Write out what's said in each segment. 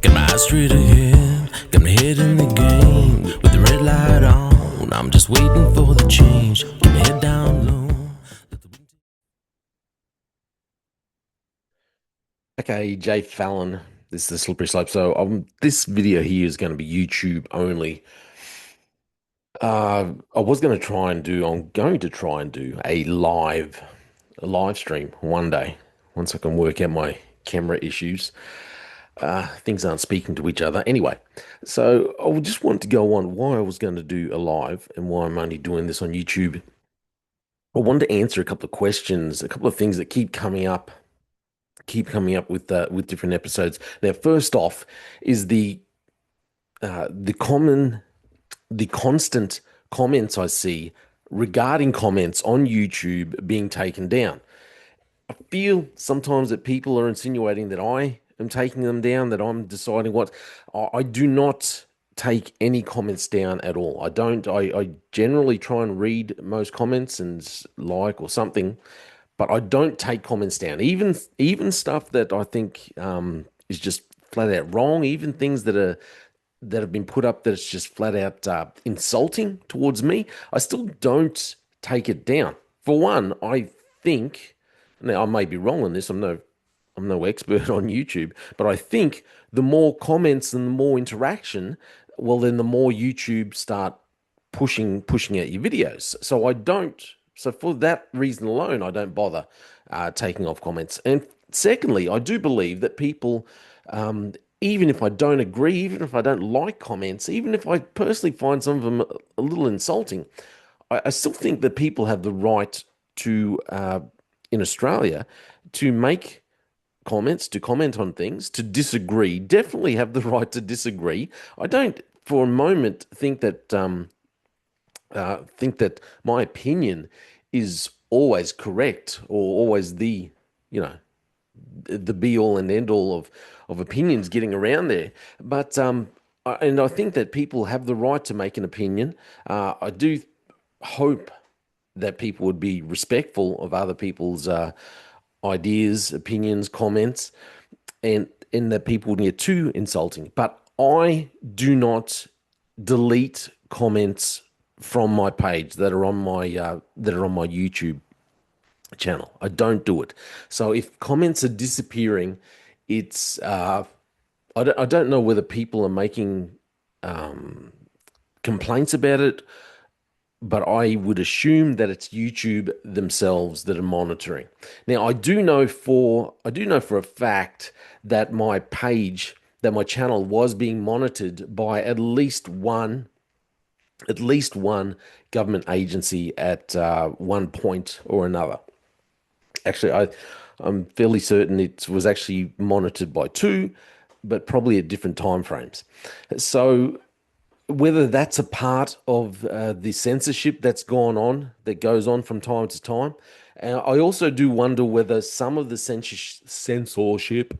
Got my eyes straight ahead, got my head in the game. With the red light on, I'm just waiting for the change. Keep my head down low. Okay, j-fallon. This is the slippery slope. So this video here is going to be YouTube only. I'm going to try and do a live stream one day once I can work out my camera issues. Things aren't speaking to each other. Anyway, so I would just want to go on why I was going to do a live and why I'm only doing this on YouTube. I wanted to answer a couple of questions, a couple of things that keep coming up with different episodes. Now, first off, is the constant comments I see regarding comments on YouTube being taken down. I feel sometimes that people are insinuating that I am taking them down, that I'm deciding what. I do not take any comments down at all. I don't. I generally try and read most comments and like or something, but I don't take comments down. Even stuff that I think is just flat out wrong. Even things that have been put up that it's just flat out insulting towards me. I still don't take it down. For one, I think now I may be wrong on this. I'm no expert on YouTube, but I think the more comments and the more interaction, well, then the more YouTube start pushing out your videos. So I don't. So for that reason alone, I don't bother taking off comments. And secondly, I do believe that people, even if I don't agree, even if I don't like comments, even if I personally find some of them a little insulting, I still think that people have the right to, in Australia, to make comments, to comment on things, to disagree. Definitely have the right to disagree. I don't, for a moment, think that my opinion is always correct or always you know, the be all and end all of opinions getting around there. But and I think that people have the right to make an opinion. I do hope that people would be respectful of other people's ideas, opinions, comments, and that people wouldn't get too insulting. But I do not delete comments from my page that are on my YouTube channel. I don't do it. So if comments are disappearing, it's I don't know whether people are making complaints about it, but I would assume that it's YouTube themselves that are monitoring. Now, I do know for a fact that my channel was being monitored by at least one government agency at one point or another. Actually, I'm fairly certain it was actually monitored by two, but probably at different time frames. So whether that's a part of the censorship that goes on from time to time. I also do wonder whether some of the censorship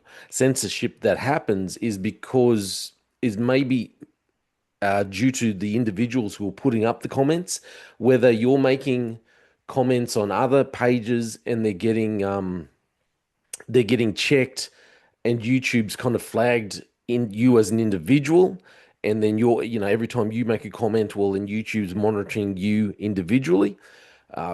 that happens is maybe due to the individuals who are putting up the comments, whether you're making comments on other pages and they're getting checked and YouTube's kind of flagged in you as an individual. And then every time you make a comment, well, then YouTube's monitoring you individually.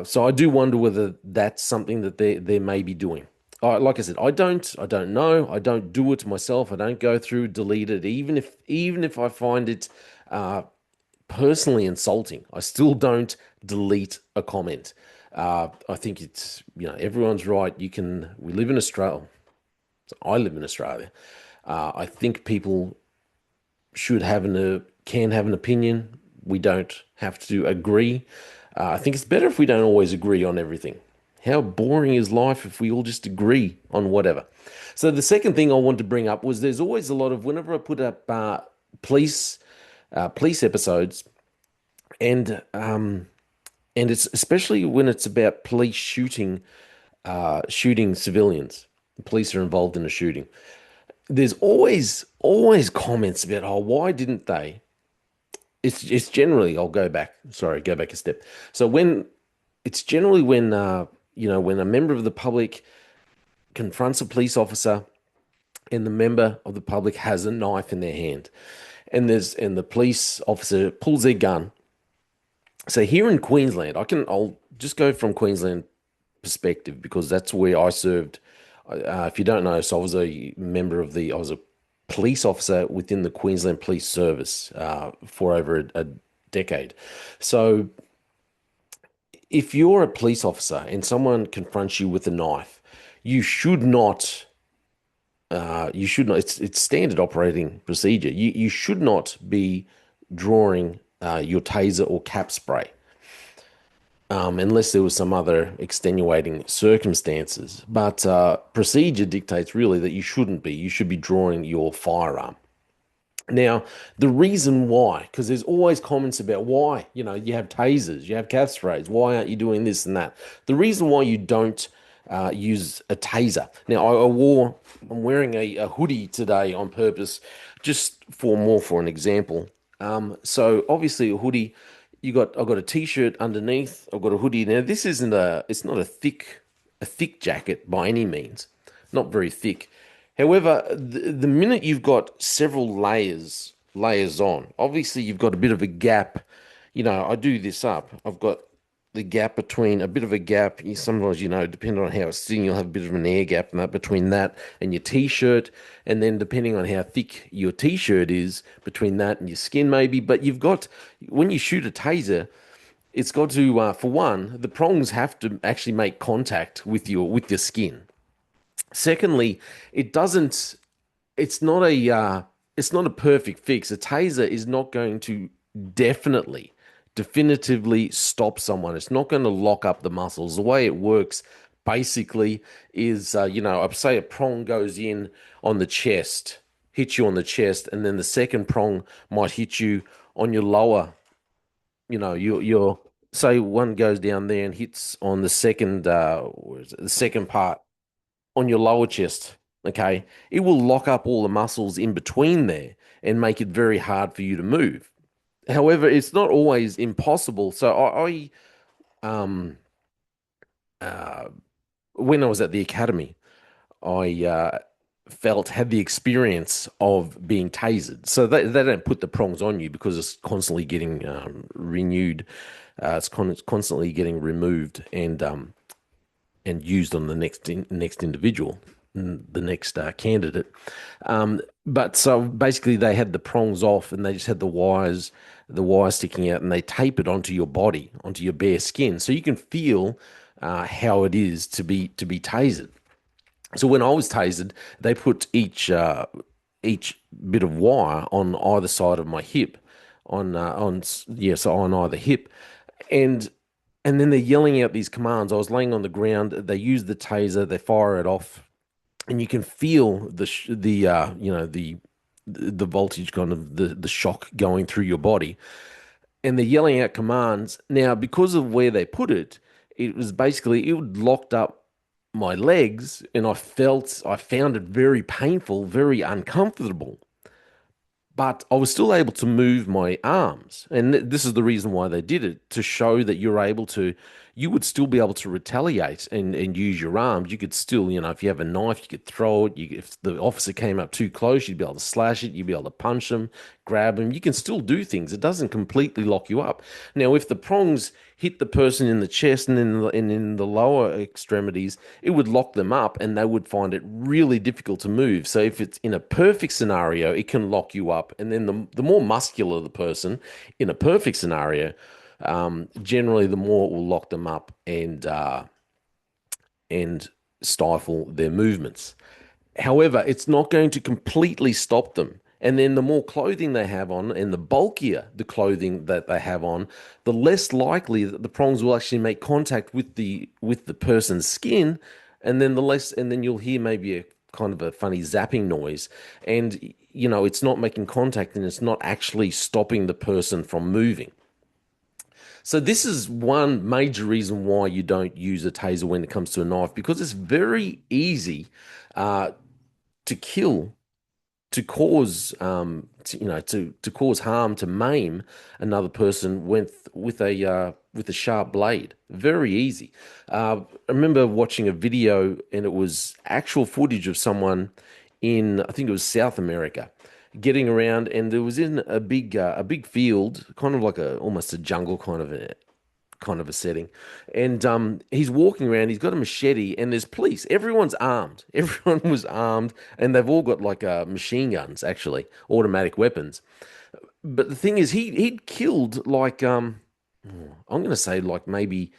So I do wonder whether that's something that they may be doing. Like I said, I don't know. I don't do it myself. I don't go through, delete it, even if I find it uh, personally insulting. I still don't delete a comment. I think everyone's right. We live in Australia. I live in Australia. I think people can have an opinion. We don't have to agree. I think it's better if we don't always agree on everything. How boring is life if we all just agree on whatever? So the second thing I wanted to bring up was there's always a lot of whenever I put up police police episodes, and it's especially when it's about police shooting civilians. Police are involved in a shooting. There's always comments about, oh, why didn't they? It's generally, go back a step. So it's generally when a member of the public confronts a police officer and the member of the public has a knife in their hand, and the police officer pulls their gun. So here in Queensland, I'll just go from Queensland perspective because that's where I served. If you don't know, so I was a police officer within the Queensland Police Service for over a decade. So if you're a police officer and someone confronts you with a knife, you should not. You should not. It's standard operating procedure. You should not be drawing your taser or cap spray, unless there was some other extenuating circumstances. But procedure dictates really that you shouldn't be. You should be drawing your firearm. Now, the reason why, because there's always comments about why, you have tasers, you have cap sprays, why aren't you doing this and that? The reason why you don't use a taser. Now, I'm wearing a hoodie today on purpose, just for an example. So obviously a hoodie, I've got a t-shirt underneath, I've got a hoodie. Now, it's not a thick jacket by any means, not very thick. However, the minute you've got several layers on, obviously you've got a bit of a gap. I do this up. I've got the gap between a bit of a gap. Sometimes, depending on how it's sitting, you'll have a bit of an air gap and that between that and your t-shirt, and then depending on how thick your t-shirt is, between that and your skin maybe. But when you shoot a taser, it's got to, for one, the prongs have to actually make contact with your skin. Secondly, it doesn't. It's not a perfect fix. A taser is not going to definitely, definitively stop someone. It's not going to lock up the muscles. The way it works, basically, is I say a prong goes in on the chest, hits you on the chest, and then the second prong might hit you on your lower. Your say one goes down there and hits on the second, where is it? The second part on your lower chest, okay, it will lock up all the muscles in between there and make it very hard for you to move. However, it's not always impossible. So um, uh, when I was at the academy, I had the experience of being tasered. So they don't put the prongs on you because it's constantly getting renewed. Constantly getting removed and used on the next individual, the next candidate. But so basically, they had the prongs off, and they just had the wires sticking out, and they tape it onto your body, onto your bare skin, so you can feel how it is to be tasered. So when I was tasered, they put each bit of wire on either side of my hip, so on either hip, and and then they're yelling out these commands. I was laying on the ground. They use the taser. They fire it off, and you can feel the voltage, kind of the shock going through your body. And they're yelling out commands. Now, because of where they put it, it locked up my legs, and I found it very painful, very uncomfortable, but I was still able to move my arms. And this is the reason why they did it, to show that you would still be able to retaliate and use your arms. You could still, if you have a knife, you could throw it. If the officer came up too close, you'd be able to slash it. You'd be able to punch them, grab them. You can still do things. It doesn't completely lock you up. Now, if the prongs hit the person in the chest and in the lower extremities, it would lock them up and they would find it really difficult to move. So if it's in a perfect scenario, it can lock you up. And then the more muscular the person in a perfect scenario, generally the more it will lock them up and stifle their movements. However, it's not going to completely stop them. And then the more clothing they have on and the bulkier the clothing that they have on, the less likely that the prongs will actually make contact with the person's skin, and then you'll hear maybe a kind of a funny zapping noise. And it's not making contact and it's not actually stopping the person from moving. So this is one major reason why you don't use a taser when it comes to a knife, because it's very easy uh, to kill, to cause to cause harm, to maim another person with a sharp blade. Very easy. I remember watching a video, and it was actual footage of someone in, I think it was South America, getting around, and it was in a big field, kind of like a almost a jungle kind of a setting. And he's walking around, he's got a machete, and there's police. Everyone's armed. Everyone was armed, and they've all got like machine guns, actually, automatic weapons. But the thing is, he'd killed like I'm gonna say like maybe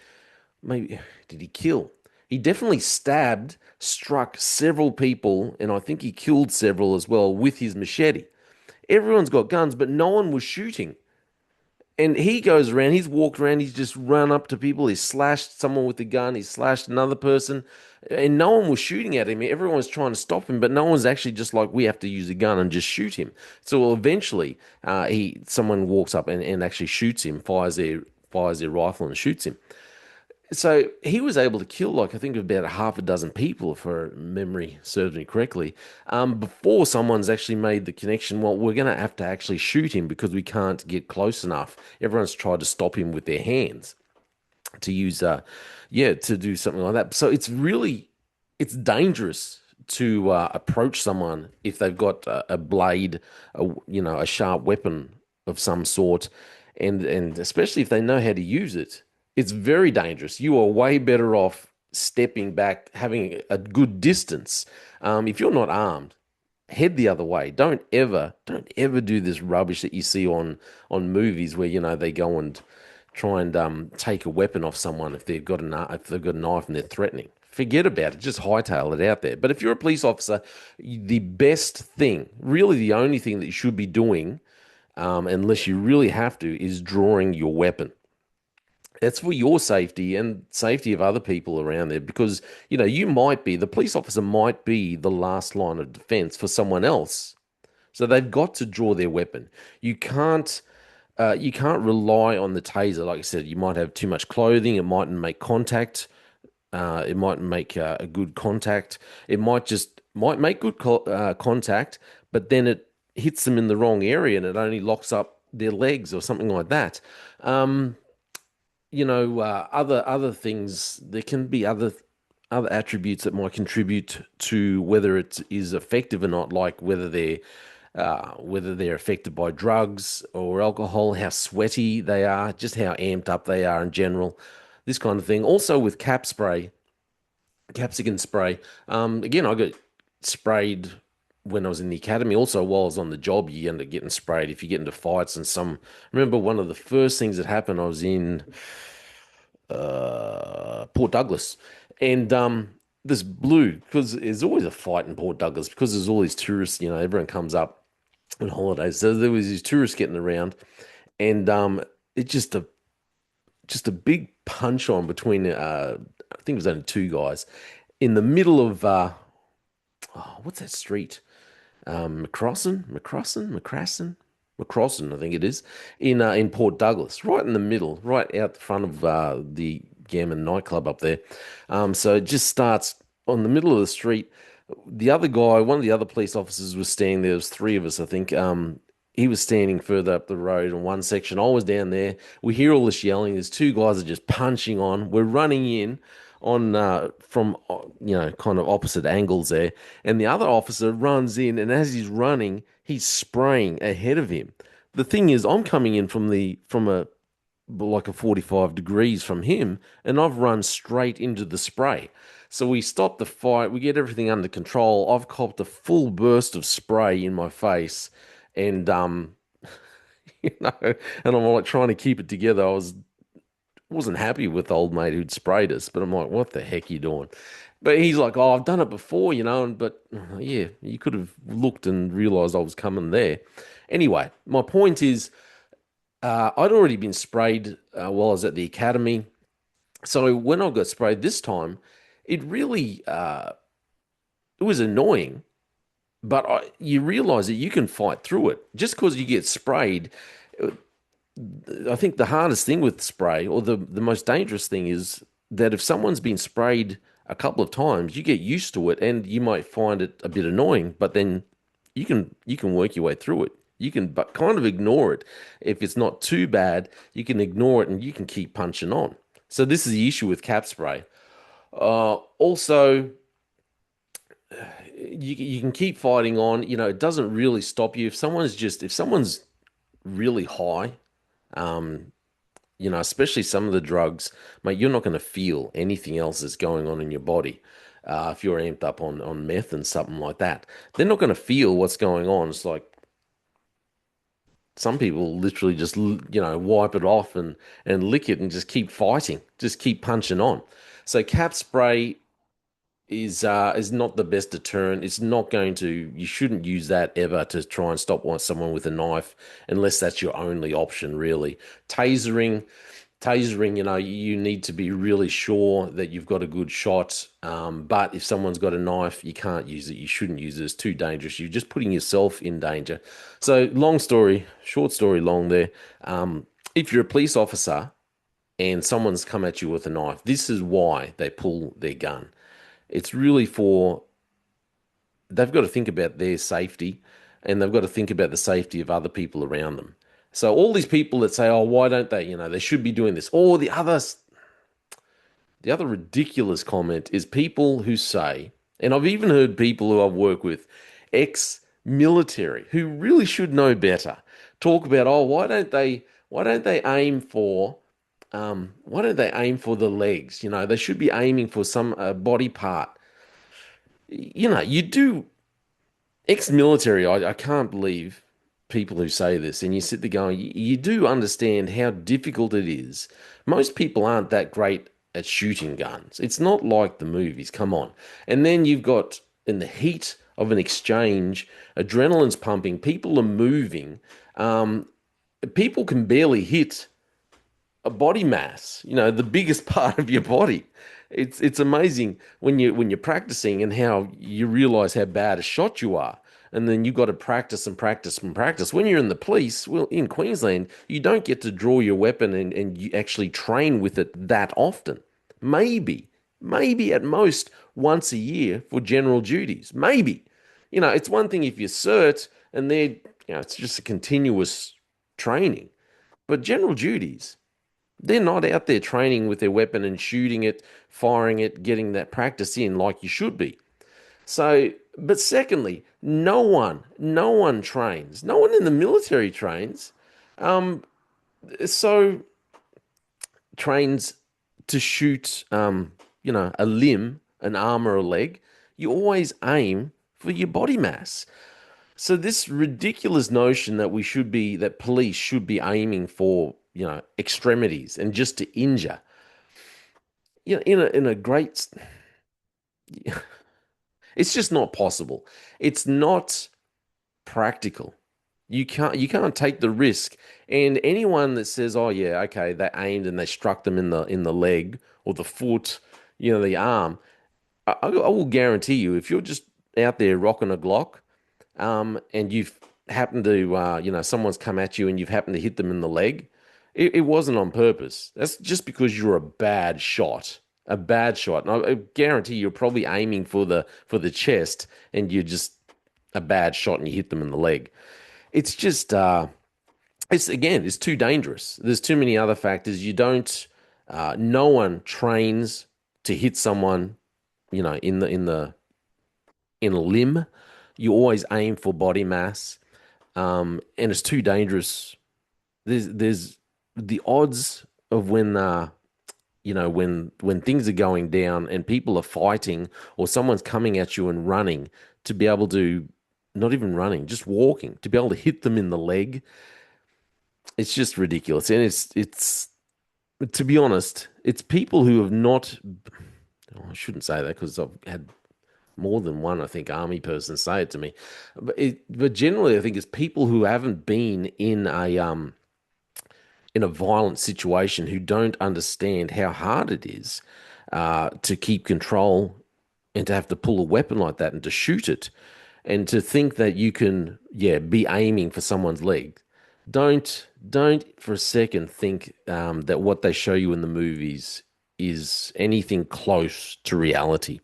did he kill? He definitely stabbed, struck several people, and I think he killed several as well with his machete. Everyone's got guns, but no one was shooting. And he goes around, he's walked around, he's just run up to people, he's slashed someone with a gun, he's slashed another person, and no one was shooting at him. Everyone was trying to stop him, but no one's actually just like, we have to use a gun and just shoot him. So eventually, someone walks up and actually shoots him, fires their rifle and shoots him. So he was able to kill, like, I think about a half a dozen people, if memory serves me correctly, before someone's actually made the connection. Well, we're going to actually shoot him because we can't get close enough. Everyone's tried to stop him with their hands to use, yeah, to do something like that. So it's dangerous to approach someone if they've got a blade, a sharp weapon of some sort, and especially if they know how to use it. It's very dangerous. You are way better off stepping back, having a good distance. If you're not armed, head the other way. Don't ever do this rubbish that you see on movies where they go and try and take a weapon off someone if they've got a knife and they're threatening. Forget about it. Just hightail it out there. But if you're a police officer, the best thing, really the only thing that you should be doing, unless you really have to, is drawing your weapon. That's for your safety and safety of other people around there, because the police officer might be the last line of defense for someone else. So they've got to draw their weapon. You can't you can't rely on the taser. Like I said, you might have too much clothing. It mightn't make contact. It might make a good contact. It might make good contact, but then it hits them in the wrong area and it only locks up their legs or something like that. Um, other things. There can be other attributes that might contribute to whether it is effective or not, like whether they're affected by drugs or alcohol, how sweaty they are, just how amped up they are in general, this kind of thing. Also with capsicum spray. Again, I got sprayed when I was in the academy. Also, while I was on the job, you end up getting sprayed if you get into fights. I remember one of the first things that happened. I was in Port Douglas, and this blue, because there's always a fight in Port Douglas because there's all these tourists. Everyone comes up on holidays, so there was these tourists getting around, and it just a big punch on between I think it was only two guys in the middle of what's that street? McCrossan, I think it is, in Port Douglas, right in the middle, right out the front of the Gammon nightclub up there. So it just starts on the middle of the street. The other guy, one of the other police officers was standing there. There was three of us, I think. He was standing further up the road in one section. I was down there. We hear all this yelling. There's two guys are just punching on. We're running in on from kind of opposite angles there, and the other officer runs in, and as he's running, he's spraying ahead of him. The thing is, I'm coming in from a like a 45 degrees from him, and I've run straight into the spray. So we stop the fight, we get everything under control. I've copped a full burst of spray in my face, and and I'm like trying to keep it together. Wasn't happy with the old mate who'd sprayed us, but I'm like, what the heck are you doing? But he's like, oh, I've done it before, but yeah, you could have looked and realized I was coming there. Anyway, my point is, I'd already been sprayed while I was at the academy. So when I got sprayed this time, it really it was annoying, but you realize that you can fight through it. Just because you get sprayed, I think the hardest thing with spray, or the most dangerous thing, is that if someone's been sprayed a couple of times, you get used to it, and you might find it a bit annoying, but then you can work your way through it. You can but kind of ignore it. If it's not too bad, you can ignore it and you can keep punching on. So this is the issue with cap spray. Also, you can keep fighting on. You know, it doesn't really stop you. If someone's really high, um, especially some of the drugs, mate, you're not going to feel anything else that's going on in your body. If you're amped up on meth and something like that, they're not going to feel what's going on. It's like some people literally just, wipe it off and lick it and just keep fighting, just keep punching on. So cap spray is not the best deterrent. It's not going to. You shouldn't use that ever to try and stop someone with a knife, unless that's your only option, really. Tasering, tasering. You need to be really sure that you've got a good shot. But if someone's got a knife, you can't use it. You shouldn't use it. It's too dangerous. You're just putting yourself in danger. So, long story, short story, long there. If you're a police officer and someone's come at you with a knife, this is why they pull their gun. It's really for, they've got to think about their safety and they've got to think about the safety of other people around them. So all these people that say, "Oh, why don't they? They should be doing this." Or the other ridiculous comment is people who say, and I've even heard people who I've worked with, ex-military, who really should know better, talk about, "Oh, why don't they aim for why don't they aim for the legs? They should be aiming for some body part." You do ex-military. I can't believe people who say this, and you sit there going, you do understand how difficult it is. Most people aren't that great at shooting guns. It's not like the movies. Come on. And then you've got in the heat of an exchange, adrenaline's pumping, people are moving. People can barely hit a body mass, the biggest part of your body. It's amazing when you're practicing and how you realize how bad a shot you are. And then you got to practice and practice and practice. When you're in the police, well, in Queensland, you don't get to draw your weapon and you actually train with it that often. Maybe at most once a year for general duties. Maybe. It's one thing if you cert and it's just a continuous training. But general duties, they're not out there training with their weapon and shooting it, firing it, getting that practice in like you should be. So, but secondly, no one trains. No one in the military trains. Um, so trains to shoot, a limb, an arm or a leg. You always aim for your body mass. So this ridiculous notion that police should be aiming for, extremities and just to injure, in a great, it's just not possible. It's not practical. You can't take the risk. And anyone that says, "Oh yeah, okay, they aimed and they struck them in the leg or the foot, the arm," I will guarantee you, if you're just out there rocking a Glock, and you've happened to, someone's come at you and you've happened to hit them in the leg, it wasn't on purpose. That's just because you're a bad shot. And I guarantee you're probably aiming for the chest, and you're just a bad shot and you hit them in the leg. It's just, it's too dangerous. There's too many other factors. No one trains to hit someone, in a limb. You always aim for body mass, and it's too dangerous. There's the odds of when things are going down and people are fighting or someone's coming at you and running, to be able to, not even running, just walking, to be able to hit them in the leg. It's just ridiculous. And it's to be honest, it's people who have not, oh, I shouldn't say that because I've had more than one, I think, army person say it to me. But generally, I think it's people who haven't been in a violent situation, who don't understand how hard it is to keep control and to have to pull a weapon like that and to shoot it and to think that you can, yeah, be aiming for someone's leg. Don't for a second think that what they show you in the movies is anything close to reality.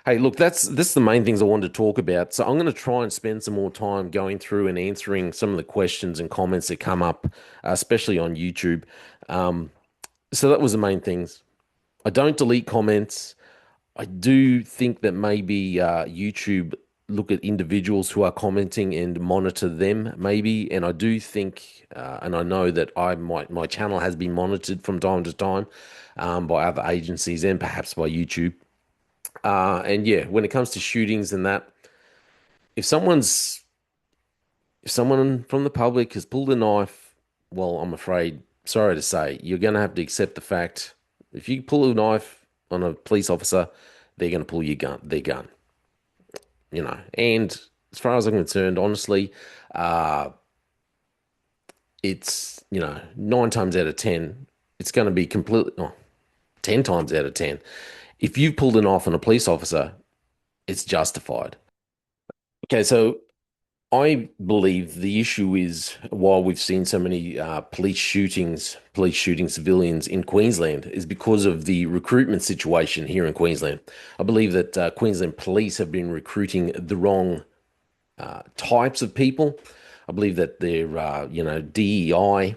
Hey, look, that's the main things I wanted to talk about. So I'm going to try and spend some more time going through and answering some of the questions and comments that come up, especially on YouTube. So that was the main things. I don't delete comments. I do think that maybe YouTube look at individuals who are commenting and monitor them, maybe. And I do think, and I know that my channel has been monitored from time to time by other agencies and perhaps by YouTube. And yeah, when it comes to shootings and that, if someone's if someone from the public has pulled a knife, well, I'm afraid, sorry to say, you're going to have to accept the fact. If you pull a knife on a police officer, they're going to pull their gun, And as far as I'm concerned, honestly, uh, it's, 9 times out of 10, it's going to be completely, 10 times out of 10. If you've pulled a knife on a police officer, it's justified. Okay, so I believe the issue is why we've seen so many police shooting civilians in Queensland is because of the recruitment situation here in Queensland. I believe that Queensland police have been recruiting the wrong types of people. I believe that their, DEI,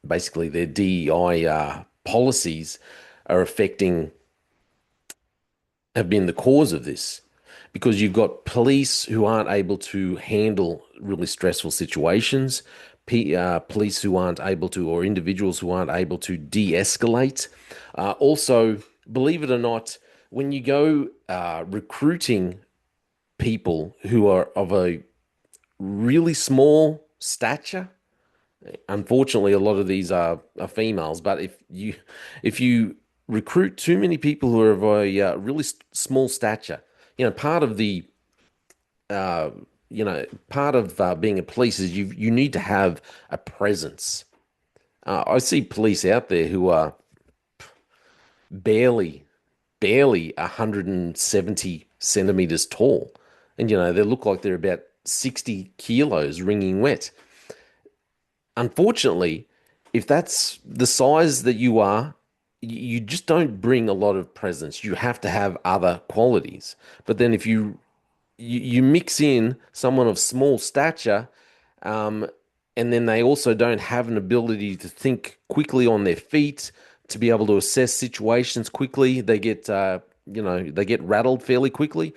basically their DEI policies are have been the cause of this because you've got police who aren't able to handle really stressful situations, police who aren't able to, or individuals who aren't able to de-escalate. Also, believe it or not, when you go recruiting people who are of a really small stature, unfortunately, a lot of these are females, but if you recruit too many people who are of a really small stature, part of the part of being a police is you need to have a presence. I see police out there who are barely barely 170 centimeters tall, and they look like they're about 60 kilos wringing wet. Unfortunately, if that's the size that you are, you just don't bring a lot of presence. You have to have other qualities. But then if you mix in someone of small stature, um, and then they also don't have an ability to think quickly on their feet, to be able to assess situations quickly, they get rattled fairly quickly.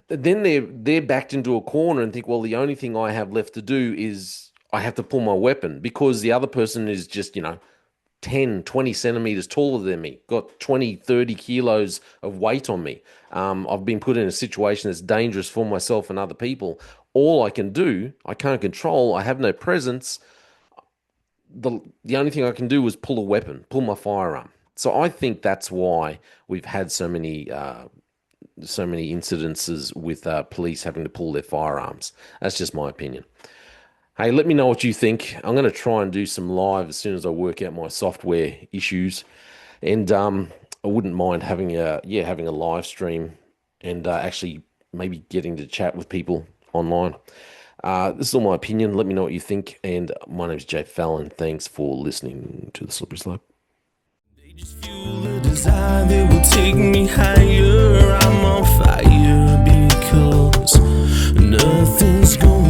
Then they're backed into a corner and think, well, the only thing I have left to do is I have to pull my weapon because the other person is just, 10, 20 centimeters taller than me, got 20, 30 kilos of weight on me. I've been put in a situation that's dangerous for myself and other people. All I can do, I can't control, I have no presence. The only thing I can do is pull a weapon, pull my firearm. So I think that's why we've had so many incidences with police having to pull their firearms. That's just my opinion. Hey, let me know what you think. I'm going to try and do some live as soon as I work out my software issues, and I wouldn't mind having a live stream and actually maybe getting to chat with people online. This is all my opinion. Let me know what you think. And my name is j-fallon. Thanks for listening to The Slippery Slope. They just fuel a desire that will take me higher. I'm on fire because nothing's going